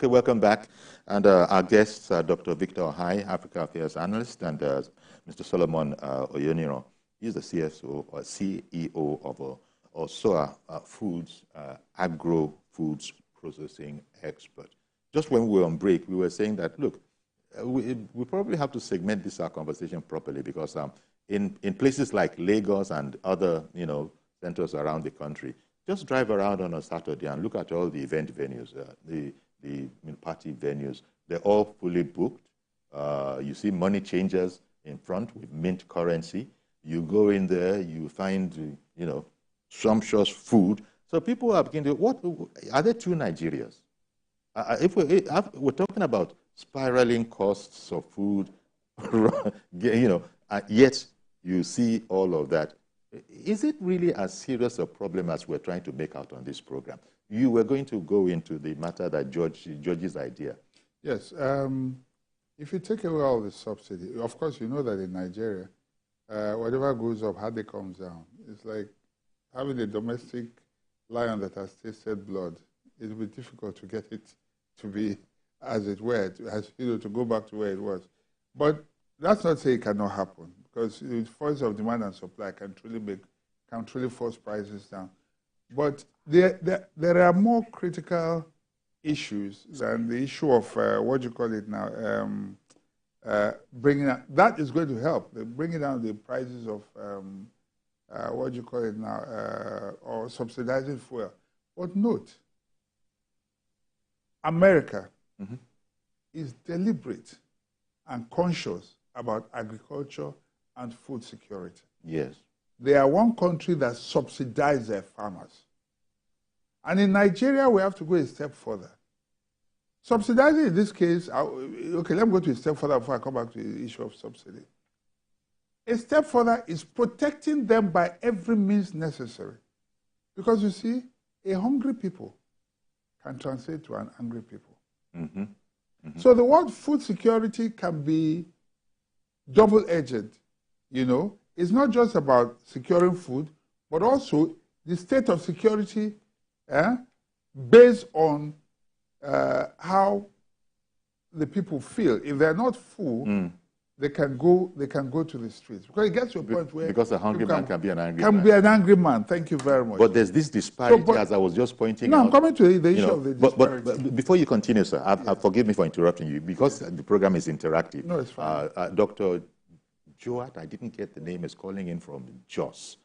Okay, welcome back. And our guests are Dr. Victor Ohai, Africa Affairs Analyst, and Mr. Solomon Oyoniro. He's the CSO or CEO of Osoa Foods, agro foods processing expert. Just when we were on break, we were saying that, look, we probably have to segment this conversation properly because in places like Lagos and other, centers around the country, just drive around on a Saturday and look at all the event venues, the party venues. They're all fully booked. You see money changers in front with mint currency. You go in there, you find, sumptuous food. So people are beginning to, what are there two Nigerias? If we're talking about spiraling costs of food, yet you see all of that. Is it really as serious a problem as we're trying to make out on this program? You were going to go into the matter that George's idea. Yes. If you take away all the subsidy, of course, you know that in Nigeria, whatever goes up hardly comes down. It's like having a domestic lion that has tasted blood. It will be difficult to get it to be as it were, to go back to where it was. But that's not to say it cannot happen, because the force of demand and supply can truly force prices down. But there are more critical issues than the issue of what you call it now, bringing out, that is going to help, bringing down the prices of what you call it now, or subsidizing fuel. But note, America is deliberate and conscious about agriculture and food security. Yes. They are one country that subsidizes their farmers. And in Nigeria, we have to go a step further. Subsidizing in this case, okay, let me go to a step further before I come back to the issue of subsidy. A step further is protecting them by every means necessary. Because you see, a hungry people can translate to an angry people. So the word food security can be double-edged, It's not just about securing food, but also the state of security based on how the people feel. If they're not full, they can go to the streets. Because it gets to a point where... Because a hungry man can be an angry man. Can be an angry man. Thank you very much. But there's this disparity, as I was just pointing out. No, I'm coming to the issue of the disparity. But before you continue, sir, forgive me for interrupting you, because the program is interactive. No, it's fine. Dr. Joat, I didn't get the name, is calling in from Jos.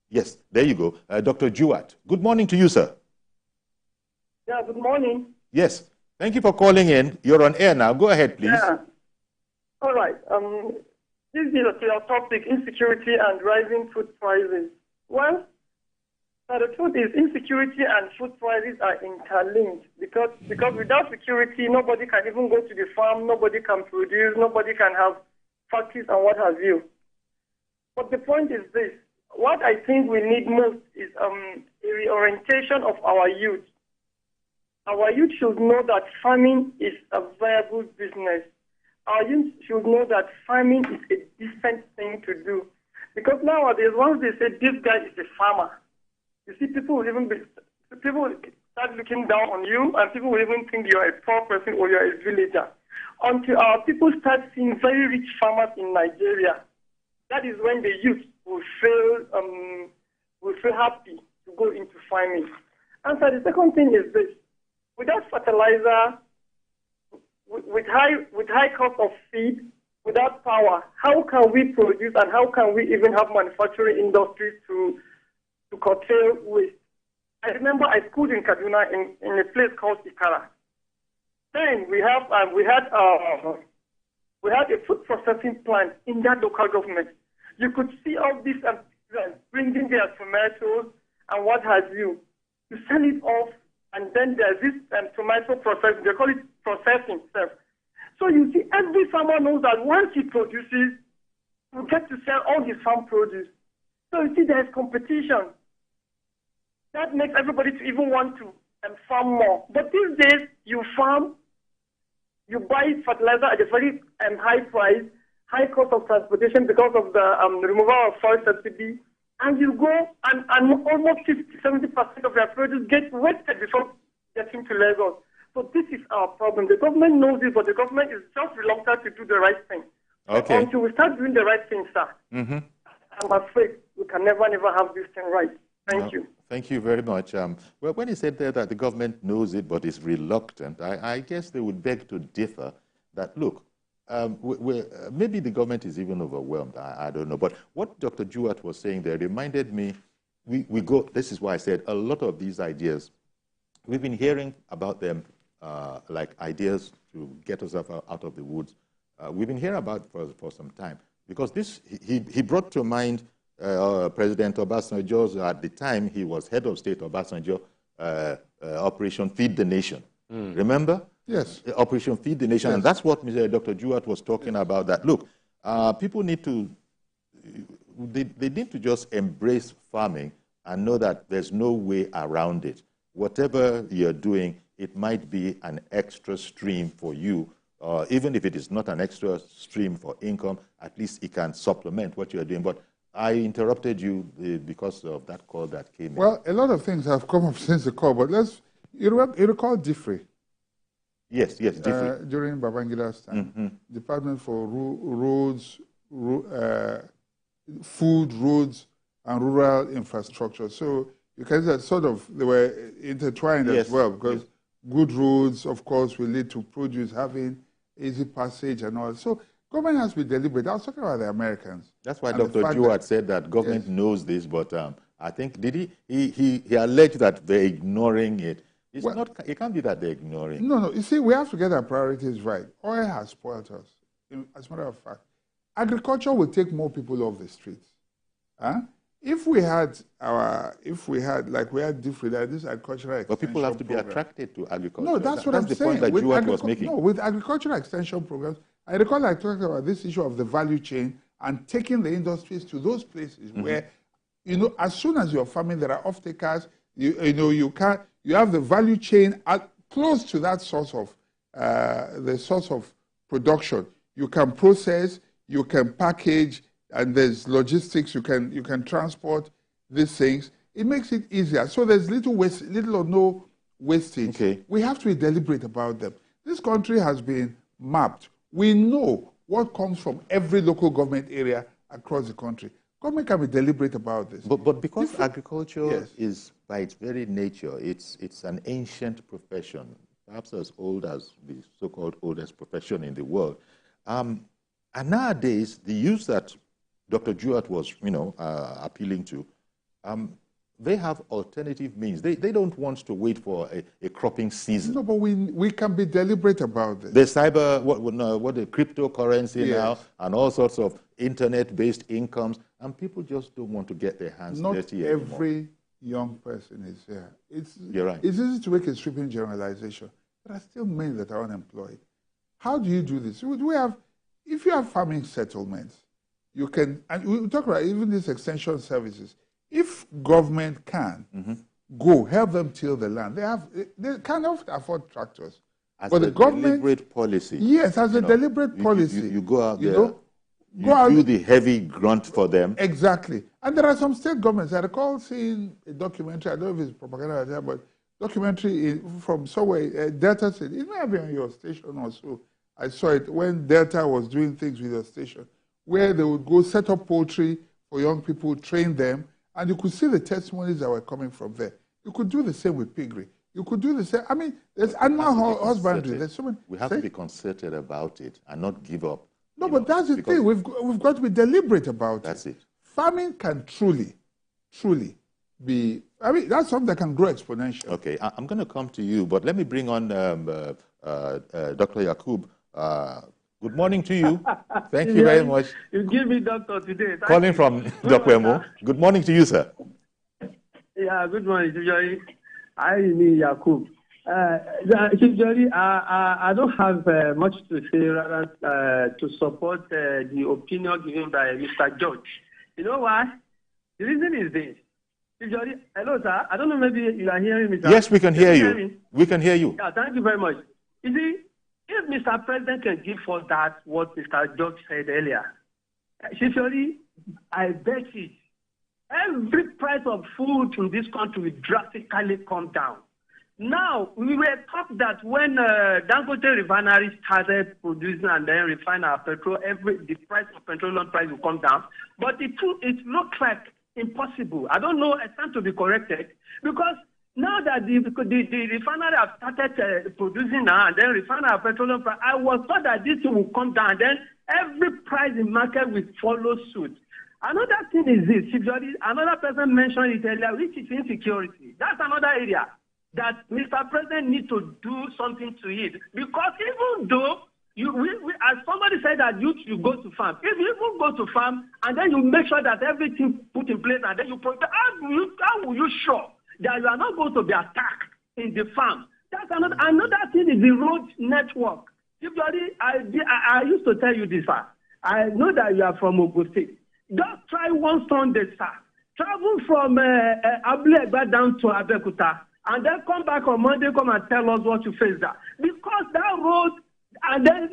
Yes, there you go. Dr. Joat, good morning to you, sir. Yeah, good morning. Yes. Thank you for calling in. You're on air now. Go ahead, please. Yeah. All right. This is your topic, insecurity and rising food prices. Well, the truth is insecurity and food prices are interlinked because without security, nobody can even go to the farm, nobody can produce, nobody can have factories and what have you. But the point is this. What I think we need most is a reorientation of our youth. Our youth should know that farming is a viable business. Our youth should know that farming is a different thing to do. Because nowadays, once they say this guy is a farmer, you see people start looking down on you, and people will even think you're a poor person or you're a villager. Until our people start seeing very rich farmers in Nigeria, that is when the youth will feel happy to go into farming. And so the second thing is this. Without fertilizer, with high cost of feed, without power, how can we produce and how can we even have manufacturing industries to curtail waste? I remember I schooled in Kaduna in a place called Ikara. Then we had a food processing plant in that local government. You could see all these bringing their tomatoes and what have you to sell it off. And then there's this tomato processing, they call it processing itself. So you see, every farmer knows that once he produces, he'll get to sell all his farm produce. So you see, there's competition. That makes everybody to even want to farm more. But these days, you farm, you buy fertilizer at a very high price, high cost of transportation because of the removal of soil subsidy, and you go and almost 50-70% of their produce gets wasted before getting to Lagos. So this is our problem. The government knows it, but the government is just reluctant to do the right thing. Okay. Until we start doing the right thing, sir, I'm afraid we can never have this thing right. Thank you. Thank you very much. Well, when you said there that the government knows it but is reluctant, I guess they would beg to differ that, look, maybe the government is even overwhelmed. I don't know. But what Dr. Jewett was saying there reminded me, this is why I said a lot of these ideas, we've been hearing about them like ideas to get us out of the woods. We've been hearing about it for some time. Because he brought to mind President Obasanjo, at the time he was head of state, Obasanjo, Operation Feed the Nation. Remember? Yes. Operation Feed the Nation. Yes. And that's what Dr. Jewett was talking about, that, look, people need to, they need to just embrace farming and know that there's no way around it. Whatever you're doing, it might be an extra stream for you. Even if it is not an extra stream for income, at least it can supplement what you're doing. But I interrupted you because of that call that came in. Well, a lot of things have come up since the call, but you recall DFRI? Yes, DFRI. During Babangida's time. Department for Roads, Food, Roads, and Rural Infrastructure. So you can say sort of, they were intertwined as well, because good roads, of course, will lead to produce having easy passage and all. So government has to be deliberate. I was talking about the Americans. That's why Dr. Jewett said that government knows this, but I think, did he alleged that they're ignoring it. It's not, it can't be that they're ignoring. No, you see, we have to get our priorities right. Oil has spoiled us. As a matter of fact, agriculture will take more people off the streets. If we had like we had different this agricultural extension. But people have to be attracted to agriculture. No, that's what I'm saying. That's the point that Jewett was making. No, with agricultural extension programs, I recall I talked about this issue of the value chain and taking the industries to those places where, as soon as you're farming, there are off-takers. You have the value chain close to that source of the source of production. You can process, you can package, and there's logistics. You can transport these things. It makes it easier. So there's little or no wastage. Okay. We have to be deliberate about them. This country has been mapped. We know what comes from every local government area across the country. Government can be deliberate about this. But because agriculture is, by its very nature, it's an ancient profession, perhaps as old as the so-called oldest profession in the world. And nowadays, the use that Dr. Jewett was, appealing to, they have alternative means. They don't want to wait for a cropping season. No, but we can be deliberate about this. The cyber, what the cryptocurrency now, and all sorts of internet-based incomes, and people just don't want to get their hands dirty anymore. Not every young person is here. You're right. It's easy to make a sweeping generalization. There are still many that are unemployed. How do you do this? If you have farming settlements, you can, and we talk about even these extension services. If government can go help them till the land, they cannot afford tractors. But the government, deliberate policy. Yes, as a deliberate policy. You go out there, you do the heavy grunt for them. Exactly. And there are some state governments. I recall seeing a documentary, I don't know if it's propaganda, but documentary from somewhere, Delta State. It may have been on your station also. I saw it when Delta was doing things with your station, where they would go set up poultry for young people, train them, and you could see the testimonies that were coming from there. You could do the same with piggery. You could do the same. I mean, there's animal husbandry. There's so many. We have to be concerted about it and not give up. No, but that's the thing. We've got to be deliberate about it. That's it. Farming can truly be, I mean, that's something that can grow exponentially. Okay, I'm going to come to you, but let me bring on Dr. Yakub. Good morning to you. Thank you very much. You give me doctor today. Calling from Dr. Emo. Good morning to you, sir. Yeah, good morning, Joy. I mean Yakub. Joy, I don't have much to say rather to support the opinion given by Mr. George. You know why? The reason is this. Joy, hello, sir. I don't know, maybe you are hearing me, sir. Yes, we can hear you. We can hear you. Yeah, thank you very much. You see, if Mr. President can give us that, what Mr. George said earlier, sincerely, I bet it. every price of food in this country will drastically come down. Now, we were taught that when Dangote refinery started producing and then refine our petrol, the price of petroleum price will come down. But it looks like impossible. I don't know, I stand to be corrected, because now that the refinery have started producing now and then refine our petroleum price, I was thought that this will come down, then every price in market will follow suit. Another thing is this, another person mentioned it earlier, which is insecurity. That's another area that Mr. President needs to do something to it. Because even though, as somebody said that you go to farm, if you even go to farm and then you make sure that everything put in place and then you protect, how will you sure that you are not going to be attacked in the farm? That's another thing is the road network. I used to tell you this, sir. I know that you are from Ogun State. Just try one Sunday, sir. Travel from Abulegba down to Abeokuta and then come back on Monday, come and tell us what you face there. Because that road, and then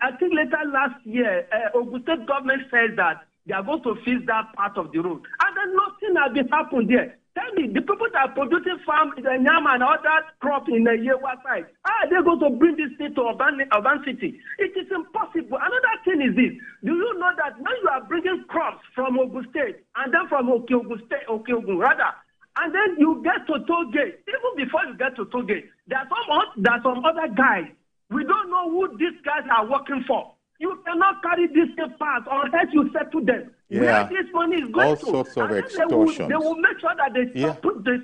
I think later last year, Ogun State government said that they are going to fix that part of the road. And then nothing has been happened there. Tell me, the people that are producing farm in the Nyam and other crops in the Yewa side, how are they going to bring this thing to urban city? It is impossible. Another thing is this. Do you know that when you are bringing crops from Ogun State and then from Okeogun rather, and then you get to toll gate, even before you get to toll gate, there are some other guys. We don't know who these guys are working for. You cannot carry this pass unless you settle them. Yeah. Where this money is going all to. sorts of and extortions. They will make sure that they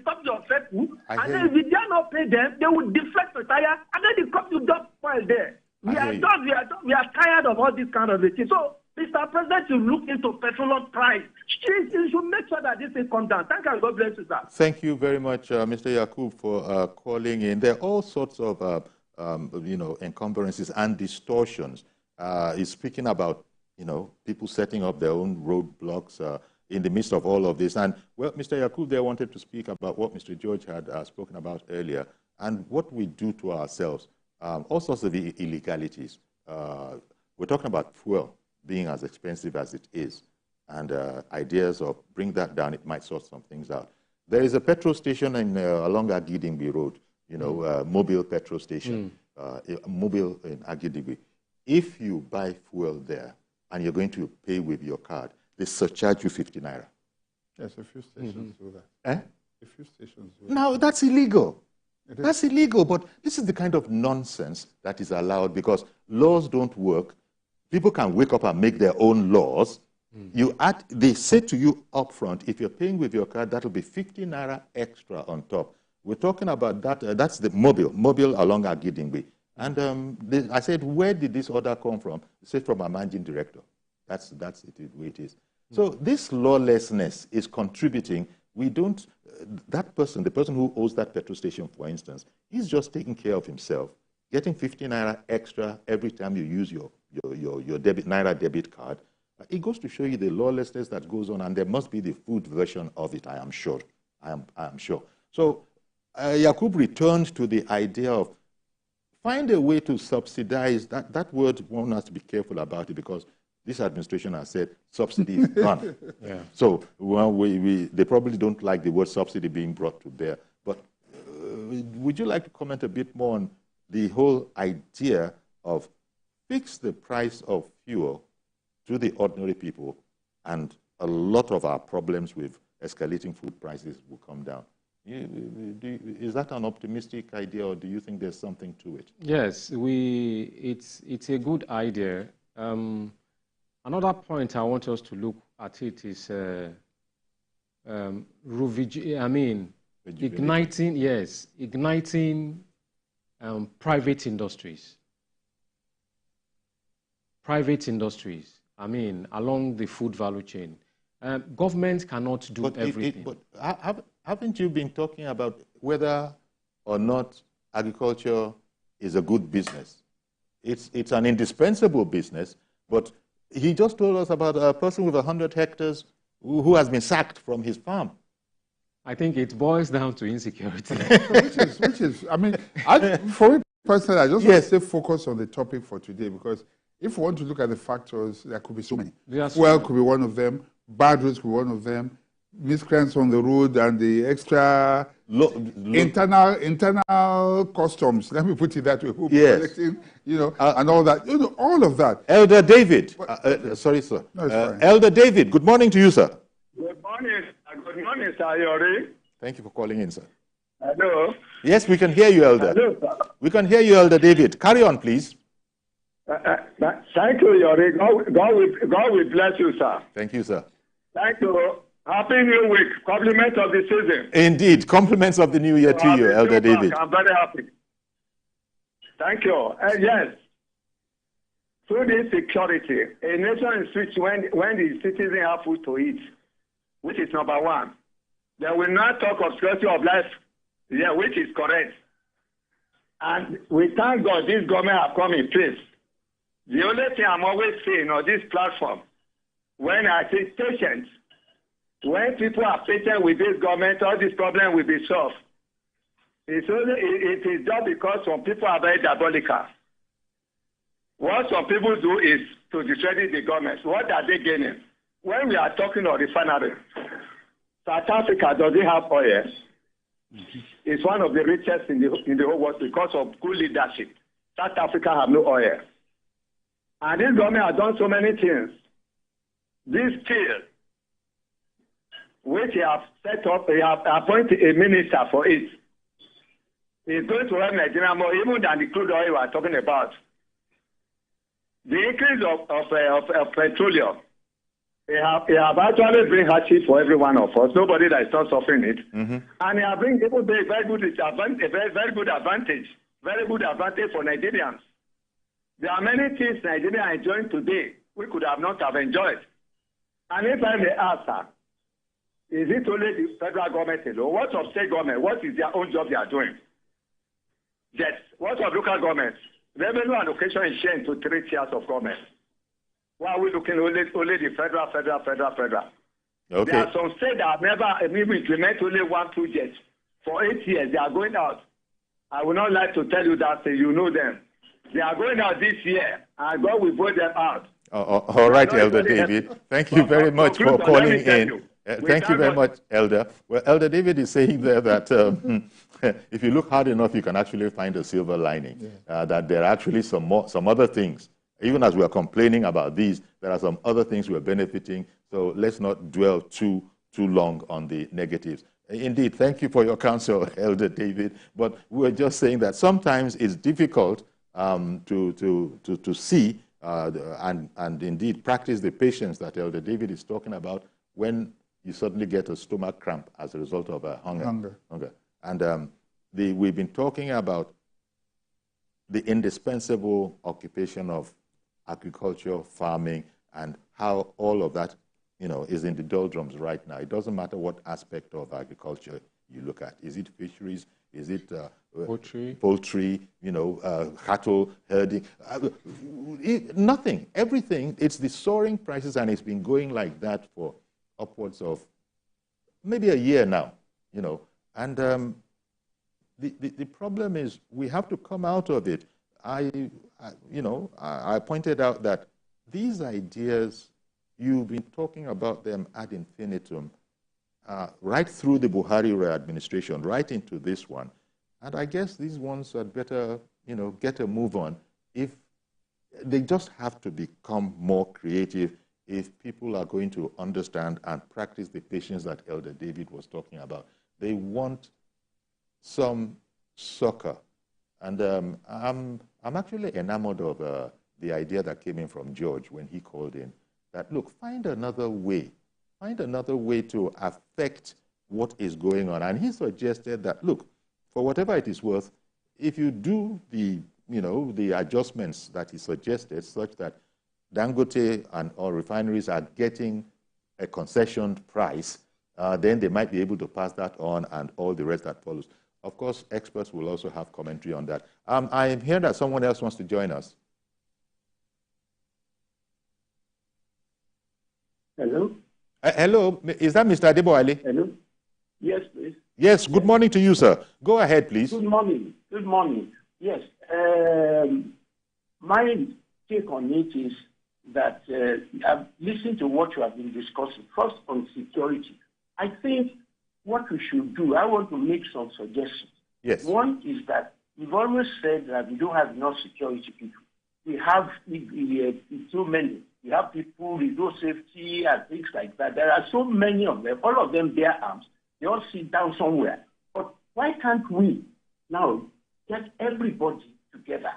stop your people. And then if you dare not pay them, they will deflect the tire, and then the crop will just spoil there. We are tired of all this kind of thing. So, Mr. President, you look into petroleum price. You should make sure that this thing comes down. Thank you, and God bless you, sir. Thank you very much, Mr. Yakub, for calling in. There are all sorts of encumbrances and distortions. He's speaking about, people setting up their own roadblocks in the midst of all of this. And, well, Mr. Yakub there wanted to speak about what Mr. George had spoken about earlier and what we do to ourselves, all sorts of illegalities. We're talking about fuel being as expensive as it is, and ideas of bring that down, it might sort some things out. There is a petrol station along Agidingbi Road, mobile petrol station, mobile in Agidingbi. If you buy fuel there and you're going to pay with your card, they surcharge you 50 naira. Yes, a few stations do that. A few stations do that. Now, that's illegal. That's illegal, but this is the kind of nonsense that is allowed because laws don't work. People can wake up and make their own laws. They say to you up front, if you're paying with your card, that will be 50 naira extra on top. We're talking about that. That's the mobile along Agidingbi. And I said, where did this order come from? They said, from our managing director. That's the way it is. So this lawlessness is contributing. That person, the person who owns that petrol station, for instance, he's just taking care of himself, getting 50 naira extra every time you use your Naira debit card. It goes to show you the lawlessness that goes on, and there must be the food version of it, I am sure. I am sure. So Yakub returned to the idea of find a way to subsidize. That word, one has to be careful about it because this administration has said subsidy is gone. So they probably don't like the word subsidy being brought to bear. But would you like to comment a bit more on the whole idea of fix the price of fuel to the ordinary people, and a lot of our problems with escalating food prices will come down? Is that an optimistic idea, or do you think there's something to it? Yes, it's a good idea. Another point I want us to look at it is igniting private industries. Private industries, along the food value chain. Government cannot do everything. Haven't you been talking about whether or not agriculture is a good business? It's an indispensable business, but he just told us about a person with 100 hectares who has been sacked from his farm. I think it boils down to insecurity. For me personally, I just want to stay focused on the topic for today, because if we want to look at the factors, there could be so many. Fuel could be one of them. Bad roads could be one of them. miscreants on the road and the extra internal customs. Let me put it that way. Yes. And all that. All of that. Elder David, sorry, sir. No, it's fine. Elder David, good morning to you, sir. Good morning, Sir Yori. Thank you for calling in, sir. Hello. Yes, we can hear you, Elder. Hello, sir. We can hear you, Elder David. Carry on, please. Thank you, Yori. God will bless you, sir. Thank you, sir. Thank you. Happy New Week. Compliment of the season. Indeed. Compliments of the new year to you, Elder David. I'm very happy. Thank you. Yes. Through this security, a nation is rich when the citizens have food to eat, which is number one. They will not talk of security of life, which is correct. And we thank God this government have come in place. The only thing I'm always saying on this platform, when I say patience, when people are patient with this government, all this problem will be solved. It is just because some people are very diabolical. What some people do is to discredit the government. What are they gaining? When we are talking of refinery, South Africa doesn't have oil. It's one of the richest in the whole world because of good leadership. South Africa have no oil. And this government has done so many things. This scale, which he have set up, he have appointed a minister for it, is going to help Nigeria more, even than the crude oil we are talking about. The increase of petroleum, he have actually bring hardship for every one of us. Nobody that is not suffering it. Mm-hmm. And he have bring people a very good advantage for Nigerians. There are many things Nigeria are enjoying today we could have not have enjoyed. And if I may ask, sir, is it only the federal government alone? What of state government? What is their own job they are doing? Yes. What of local governments? Revenue allocation is shared into 3 tiers of government. Why are we looking only the federal? Okay. There are some states that have never even implemented only one project. For 8 years, they are going out. I would not like to tell you that, you know them. They are going out this year, and God will vote them out. All right, Elder David. Thank you very much for calling in. Thank you very much, Elder. Well, Elder David is saying there that if you look hard enough, you can actually find a silver lining. Yeah. That there are actually some other things. Even as we are complaining about these, there are some other things we're benefiting. So let's not dwell too long on the negatives. Indeed, thank you for your counsel, Elder David. But we're just saying that sometimes it's difficult to see and indeed practice the patience that Elder David is talking about when you suddenly get a stomach cramp as a result of hunger. And we've been talking about the indispensable occupation of agriculture, farming, and how all of that, is in the doldrums right now. It doesn't matter what aspect of agriculture you look at. Is it fisheries? Is it poultry? Cattle herding? Nothing. Everything. It's the soaring prices, and it's been going like that for upwards of maybe a year now. And the problem is we have to come out of it. I pointed out that these ideas, you've been talking about them ad infinitum, right through the Buhari administration, right into this one. And I guess these ones had better, get a move on. If they just have to become more creative if people are going to understand and practice the patience that Elder David was talking about. They want some succor. And I'm actually enamored of the idea that came in from George when he called in, that, look, find another way to affect what is going on. And he suggested that, look, for whatever it is worth, if you do the adjustments that he suggested, such that Dangote and all refineries are getting a concessioned price, then they might be able to pass that on and all the rest that follows. Of course, experts will also have commentary on that. I am hearing that someone else wants to join us. Hello? Hello, is that Mr. Adeboale? Hello? Yes, please. Yes, good morning to you, sir. Go ahead, please. Good morning. Good morning. Yes. My take on it is that I've listened to what you have been discussing. First, on security. I think what we should do, I want to make some suggestions. Yes. One is that we've always said that we don't have enough security people. We have too many. We have people with no safety and things like that. There are so many of them. All of them bear arms. They all sit down somewhere. But why can't we now get everybody together?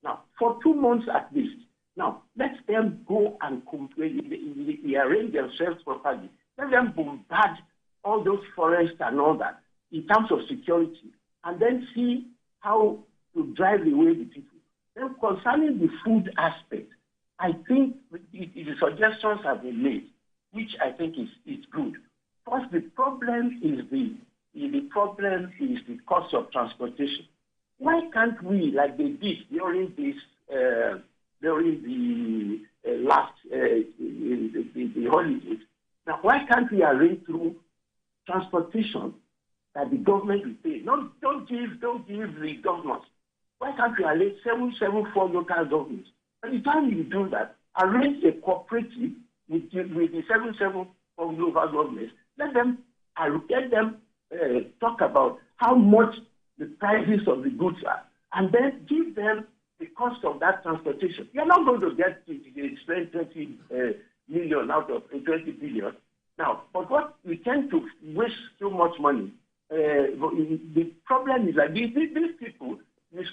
Now, for 2 months at least. Now, let them go and arrange themselves properly. Let them bombard all those forests and all that in terms of security, and then see how to drive away the people. Then concerning the food aspect, I think the suggestions have been made, which I think is good. First, the problem is the cost of transportation. Why can't we, like they did during this during the last the holidays? Now, why can't we arrange through transportation that the government will pay? Don't give the government. Why can't we arrange 774 local governments? By the time you do that, arrange a cooperative with the 774 local governments. Let them talk about how much the prices of the goods are, and then give them the cost of that transportation. You're not going to get to spend 20 million out of 20 billion. Now, but what we tend to waste so much money, the problem is that these people,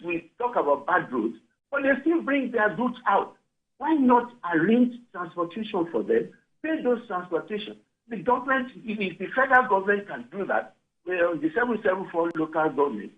we talk about bad roads, but they still bring their goods out. Why not arrange transportation for them, pay those transportation? The government, if the federal government can do that, well, the 774 local government,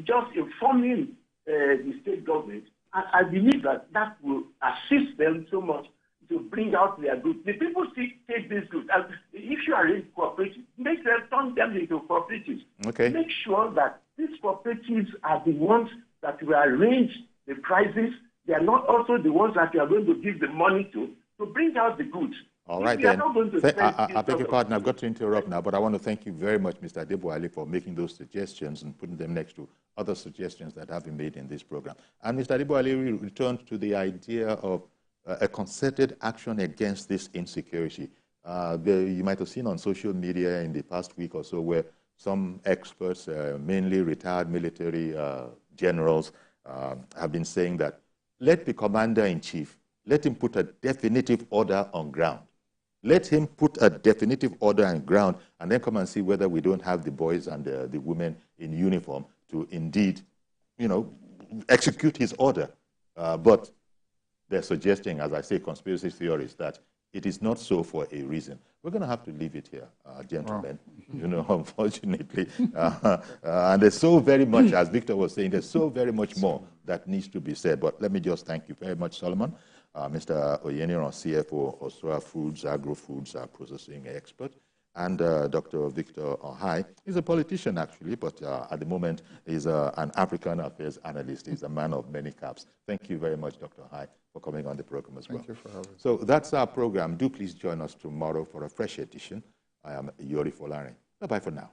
just informing the state government, I believe that will assist them so much to bring out their goods. The people still take these goods. And if you arrange cooperatives, make them turn them into cooperatives. Okay. Make sure that these cooperatives are the ones that will arrange the prices. They are not also the ones that you are going to give the money to bring out the goods. All right, then. I beg your pardon, I've got to interrupt now, but I want to thank you very much, Mr. Adeboale, for making those suggestions and putting them next to other suggestions that have been made in this program. And Mr. Adeboale returned to the idea of a concerted action against this insecurity. You might have seen on social media in the past week or so where some experts, mainly retired military generals, have been saying that let the commander-in-chief, let him put a definitive order on ground. Let him put a definitive order on ground and then come and see whether we don't have the boys and the women in uniform to indeed, execute his order. But they're suggesting, as I say, conspiracy theories, that it is not so for a reason. We're going to have to leave it here, gentlemen, unfortunately. And there's so very much, as Victor was saying, there's so very much more that needs to be said. But let me just thank you very much, Solomon. Mr. Oyeniran, CFO, Osura Foods, Agro-Foods processing expert, and Dr. Victor Ohai. He's a politician, actually, but at the moment he's an African affairs analyst. He's a man of many caps. Thank you very much, Dr. Ohai, for coming on the program as well. Thank you for having me. So that's our program. Do please join us tomorrow for a fresh edition. I am Yori Folare. Bye-bye for now.